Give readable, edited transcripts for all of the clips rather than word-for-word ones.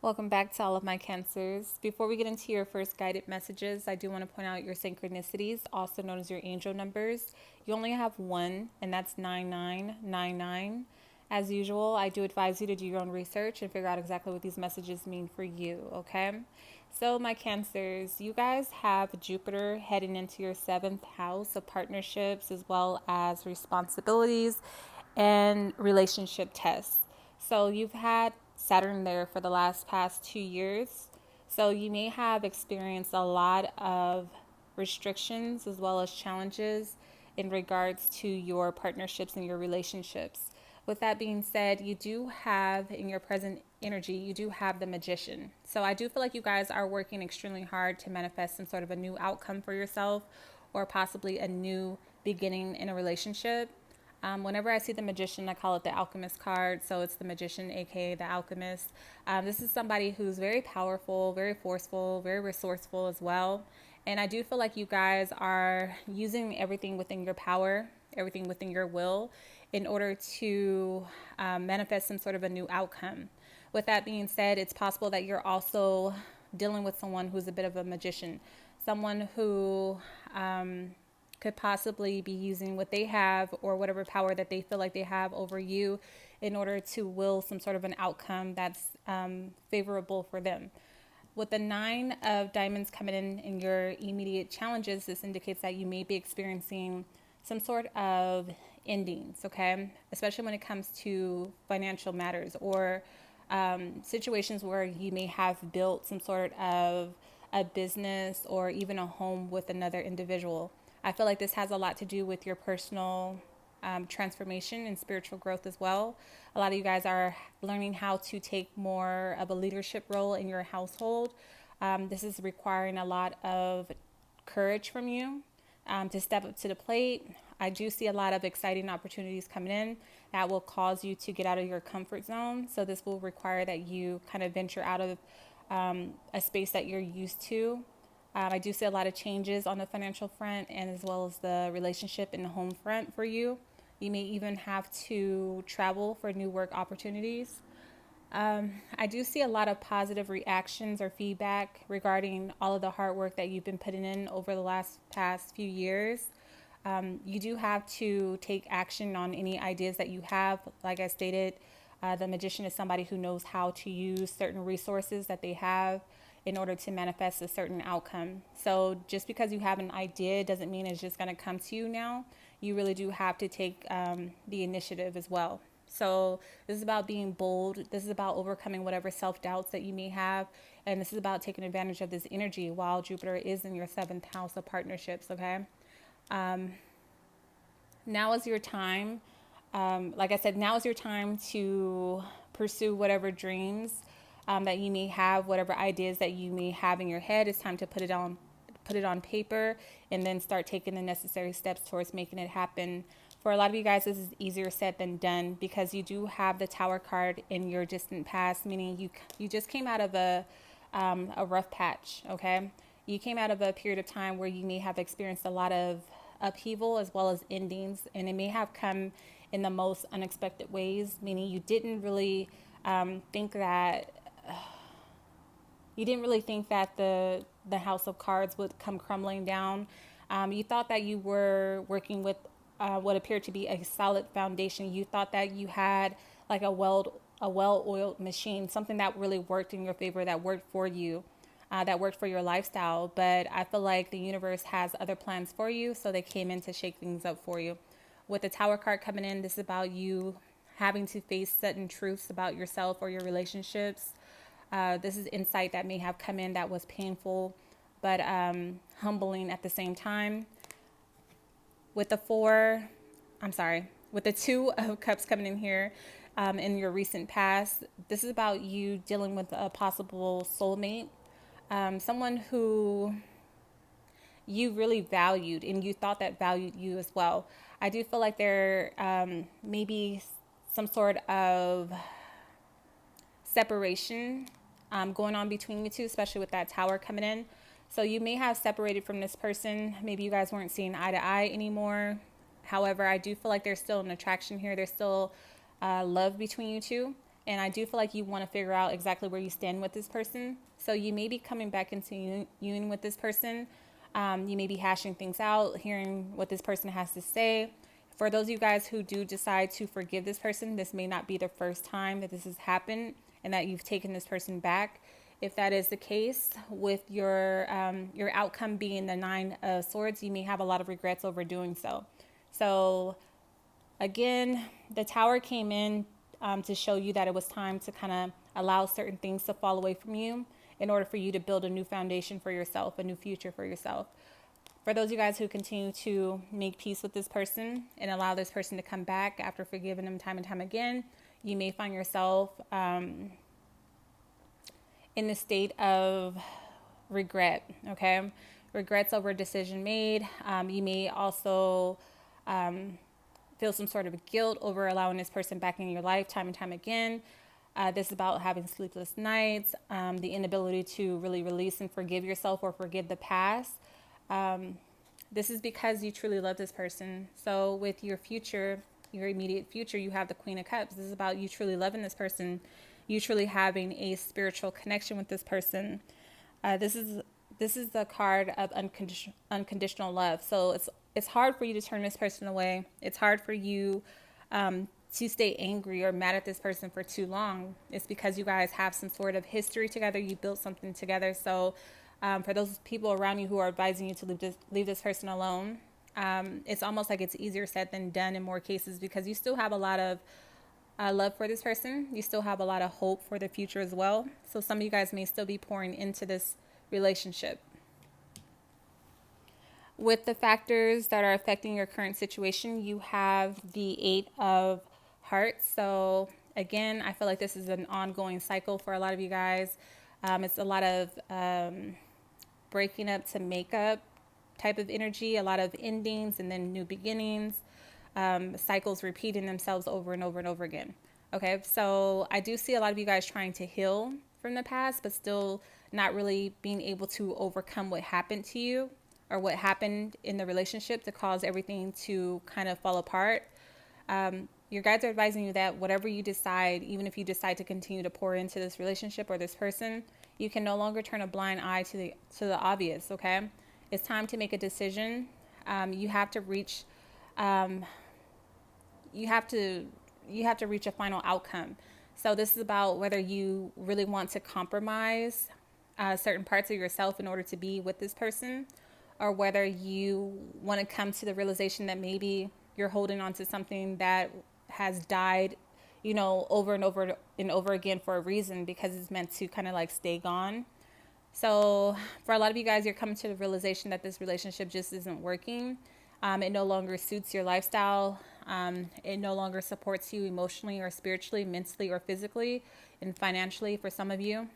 Welcome back to all of my Cancers. Before we get into your first guided messages, I do want to point out your synchronicities, also known as your angel numbers. You only have one, and that's 9999. As usual, I do advise you to do your own research and figure out exactly what these messages mean for you, okay? So, my Cancers, you guys have Jupiter heading into your seventh house of partnerships as well as responsibilities and relationship tests. So you've had Saturn there for the past 2 years. So you may have experienced a lot of restrictions as well as challenges in regards to your partnerships and your relationships. With that being said, you do have in your present energy, you do have the Magician. So I do feel like you guys are working extremely hard to manifest some sort of a new outcome for yourself or possibly a new beginning in a relationship. Whenever I see the Magician, I call it the Alchemist card. So it's the Magician, aka the Alchemist. This is somebody who's very powerful, very forceful, very resourceful as well. And I do feel like you guys are using everything within your power, everything within your will, in order to manifest some sort of a new outcome. With that being said, it's possible that you're also dealing with someone who's a bit of a magician, someone who could possibly be using what they have or whatever power that they feel like they have over you in order to will some sort of an outcome that's favorable for them. With the nine of diamonds coming in your immediate challenges, this indicates that you may be experiencing some sort of endings, okay? Especially when it comes to financial matters or situations where you may have built some sort of a business or even a home with another individual. I feel like this has a lot to do with your personal transformation and spiritual growth as well. A lot of you guys are learning how to take more of a leadership role in your household. This is requiring a lot of courage from you to step up to the plate. I do see a lot of exciting opportunities coming in that will cause you to get out of your comfort zone. So this will require that you kind of venture out of a space that you're used to. I do see a lot of changes on the financial front and as well as the relationship and the home front for you. You may even have to travel for new work opportunities. I do see a lot of positive reactions or feedback regarding all of the hard work that you've been putting in over the past few years. You do have to take action on any ideas that you have. Like I stated, the magician is somebody who knows how to use certain resources that they have in order to manifest a certain outcome. So just because you have an idea doesn't mean it's just going to come to you now. You really do have to take the initiative as well. So this is about being bold. This is about overcoming whatever self-doubts that you may have. And this is about taking advantage of this energy while Jupiter is in your seventh house of partnerships, okay? Now is your time. Like I said, now is your time to pursue whatever dreams that you may have, whatever ideas that you may have in your head. It's time to put it on paper, and then start taking the necessary steps towards making it happen. For a lot of you guys, this is easier said than done because you do have the Tower card in your distant past, meaning you just came out of a rough patch. Okay, you came out of a period of time where you may have experienced a lot of upheaval as well as endings, and it may have come in the most unexpected ways, meaning you didn't really think that the house of cards would come crumbling down. You thought that you were working with what appeared to be a solid foundation. You thought that you had like a well-oiled machine, something that really worked in your favor, that worked for you, that worked for your lifestyle. But I feel like the universe has other plans for you, so they came in to shake things up for you. With the Tower card coming in, this is about you having to face certain truths about yourself or your relationships. This is insight that may have come in that was painful, but humbling at the same time. With the with the Two of Cups coming in here in your recent past, this is about you dealing with a possible soulmate, someone who you really valued and you thought that valued you as well. I do feel like there may be some sort of separation going on between you two, especially with that Tower coming in. So you may have separated from this person. Maybe you guys weren't seeing eye to eye anymore. However, I do feel like there's still an attraction here. There's still love between you two. And I do feel like you want to figure out exactly where you stand with this person. So you may be coming back into union with this person. You may be hashing things out, hearing what this person has to say. For those of you guys who do decide to forgive this person, this may not be the first time that this has happened and that you've taken this person back. If that is the case, with your outcome being the 9 of Swords, you may have a lot of regrets over doing so. So again, the Tower came in to show you that it was time to kind of allow certain things to fall away from you in order for you to build a new foundation for yourself, a new future for yourself. For those of you guys who continue to make peace with this person and allow this person to come back after forgiving them time and time again, you may find yourself in the state of regret, okay? Regrets over a decision made. You may also feel some sort of guilt over allowing this person back in your life time and time again. This is about having sleepless nights, the inability to really release and forgive yourself or forgive the past. This is because you truly love this person. So with your future, your immediate future, you have the Queen of Cups. This is about you truly loving this person, you truly having a spiritual connection with this person. This is the card of unconditional love. So it's hard for you to turn this person away. It's hard for you to stay angry or mad at this person for too long. It's because you guys have some sort of history together. You built something together. So for those people around you who are advising you to leave this person alone, it's almost like it's easier said than done in more cases, because you still have a lot of love for this person. You still have a lot of hope for the future as well. So some of you guys may still be pouring into this relationship. With the factors that are affecting your current situation, you have the 8 of Hearts. So again, I feel like this is an ongoing cycle for a lot of you guys. It's a lot of breaking up to make up type of energy, a lot of endings and then new beginnings, cycles repeating themselves over and over and over again. Okay, so I do see a lot of you guys trying to heal from the past, but still not really being able to overcome what happened to you or what happened in the relationship to cause everything to kind of fall apart. Your guides are advising you that whatever you decide, even if you decide to continue to pour into this relationship or this person, you can no longer turn a blind eye to the obvious. Okay, it's time to make a decision. You have to reach a final outcome. So this is about whether you really want to compromise certain parts of yourself in order to be with this person, or whether you want to come to the realization that maybe you're holding on to something that has died, over and over and over again for a reason, because it's meant to kind of like stay gone. So for a lot of you guys, you're coming to the realization that this relationship just isn't working. It no longer suits your lifestyle. It no longer supports you emotionally or spiritually, mentally or physically, and financially for some of you.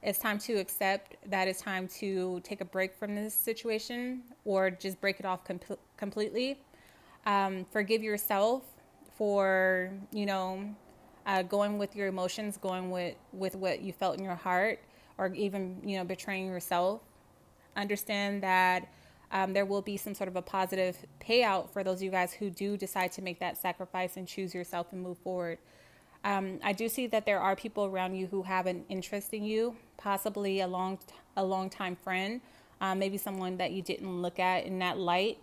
It's time to accept that it's time to take a break from this situation, or just break it off completely. Forgive yourself for, going with your emotions, going with what you felt in your heart, or even, betraying yourself. Understand that there will be some sort of a positive payout for those of you guys who do decide to make that sacrifice and choose yourself and move forward. I do see that there are people around you who have an interest in you, possibly a long time friend, maybe someone that you didn't look at in that light,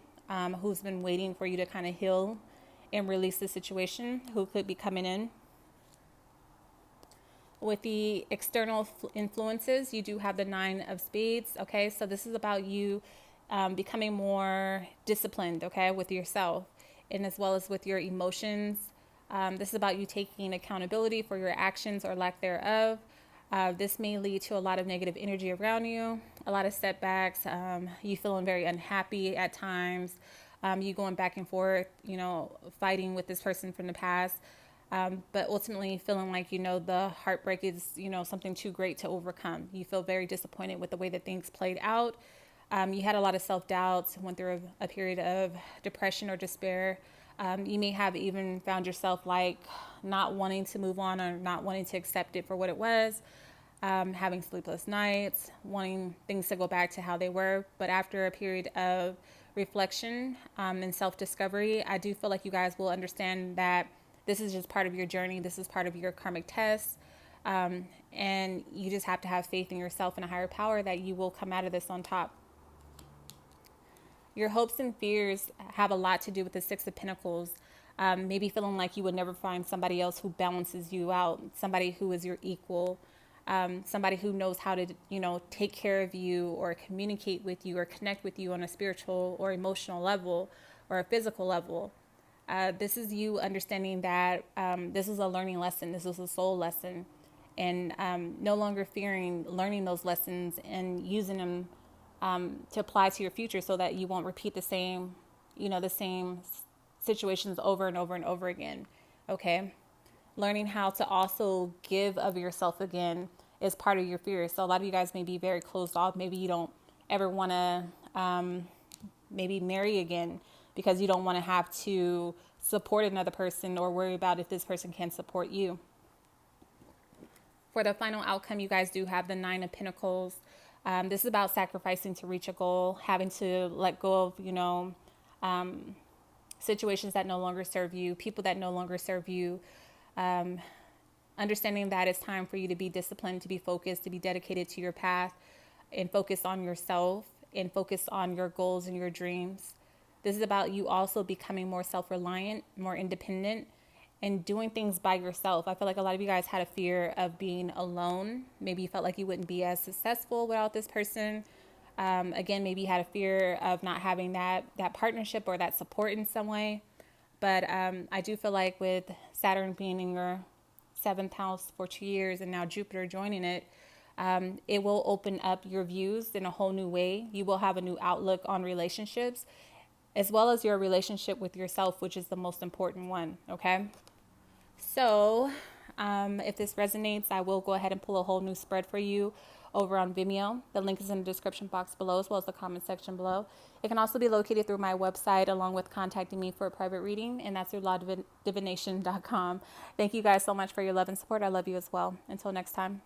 who's been waiting for you to kind of heal and release the situation, who could be coming in. With the external influences, you do have the 9 of Spades. Okay, so this is about you becoming more disciplined, okay, with yourself, and as well as with your emotions. This is about you taking accountability for your actions or lack thereof. This may lead to a lot of negative energy around you, a lot of setbacks, you feeling very unhappy at times, you going back and forth, fighting with this person from the past, but ultimately feeling like, the heartbreak is, something too great to overcome. You feel very disappointed with the way that things played out. You had a lot of self-doubts, went through a period of depression or despair. You may have even found yourself like not wanting to move on or not wanting to accept it for what it was, having sleepless nights, wanting things to go back to how they were. But after a period of reflection and self-discovery, I do feel like you guys will understand that This is just part of your journey. This is part of your karmic test. And you just have to have faith in yourself and a higher power that you will come out of this on top. Your hopes and fears have a lot to do with the Six of Pentacles. Maybe feeling like you would never find somebody else who balances you out, somebody who is your equal, somebody who knows how to, take care of you or communicate with you or connect with you on a spiritual or emotional level or a physical level. This is you understanding that this is a learning lesson. This is a soul lesson. And no longer fearing learning those lessons and using them to apply to your future so that you won't repeat the same situations over and over and over again. Okay. Learning how to also give of yourself again is part of your fear. So a lot of you guys may be very closed off. Maybe you don't ever want to maybe marry again because you don't want to have to support another person or worry about if this person can support you. For the final outcome, you guys do have the Nine of Pentacles. This is about sacrificing to reach a goal, having to let go of, situations that no longer serve you, people that no longer serve you. Understanding that it's time for you to be disciplined, to be focused, to be dedicated to your path, and focus on yourself and focus on your goals and your dreams. This is about you also becoming more self-reliant, more independent, and doing things by yourself. I feel like a lot of you guys had a fear of being alone. Maybe you felt like you wouldn't be as successful without this person. Again, maybe you had a fear of not having that partnership or that support in some way. But I do feel like with Saturn being in your 7th house for 2 years and now Jupiter joining it, it will open up your views in a whole new way. You will have a new outlook on relationships, as well as your relationship with yourself, which is the most important one. Okay. So if this resonates, I will go ahead and pull a whole new spread for you over on Vimeo. The link is in the description box below, as well as the comment section below. It can also be located through my website, along with contacting me for a private reading, and that's through Divination.com. Thank you guys so much for your love and support. I love you as well. Until next time.